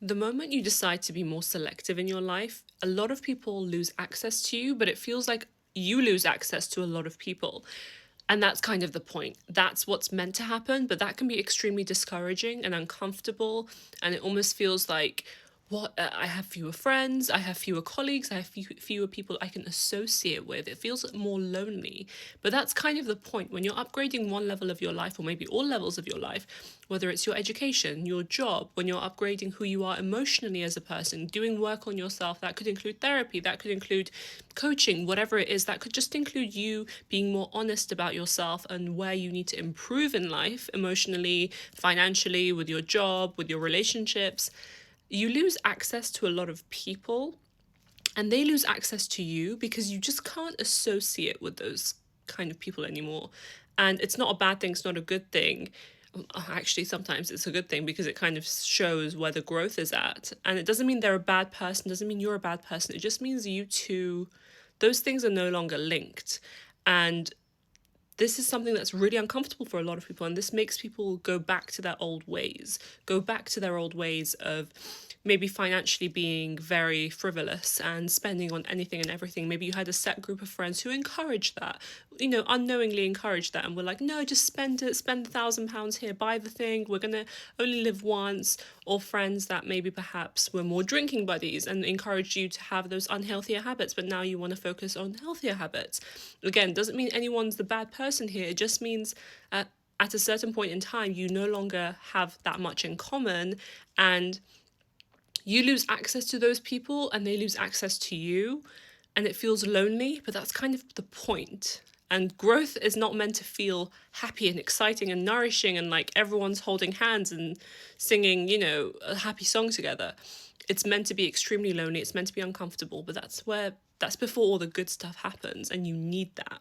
the moment you decide to be more selective in your life, a lot of people lose access to you, but it feels like you lose access to a lot of people. And that's kind of the point. That's what's meant to happen, but that can be extremely discouraging and uncomfortable. And it almost feels like, what? I have fewer friends, I have fewer colleagues, I have fewer people I can associate with. It feels more lonely. But that's kind of the point. When you're upgrading one level of your life, or maybe all levels of your life, whether it's your education, your job, when you're upgrading who you are emotionally as a person, doing work on yourself, that could include therapy, that could include coaching, whatever it is, that could just include you being more honest about yourself and where you need to improve in life, emotionally, financially, with your job, with your relationships. You lose access to a lot of people, and they lose access to you because you just can't associate with those kind of people anymore. And it's not a bad thing, it's not a good thing. Actually, sometimes it's a good thing because it kind of shows where the growth is at. And it doesn't mean they're a bad person, doesn't mean you're a bad person. It just means you two, those things are no longer linked. And this is something that's really uncomfortable for a lot of people, and this makes people go back to their old ways, go back to their old ways of maybe financially being very frivolous and spending on anything and everything. Maybe you had a set group of friends who encouraged that, unknowingly encouraged that, and were like, no, just spend it, spend £1,000 here, buy the thing, we're gonna only live once. Or friends that maybe perhaps were more drinking buddies and encouraged you to have those unhealthier habits, but now you want to focus on healthier habits. Again, doesn't mean anyone's the bad person here. It just means at a certain point in time, you no longer have that much in common, and you lose access to those people and they lose access to you, and it feels lonely, but that's kind of the point. And growth is not meant to feel happy and exciting and nourishing and like everyone's holding hands and singing, a happy song together. It's meant to be extremely lonely, it's meant to be uncomfortable, but that's before all the good stuff happens, and you need that.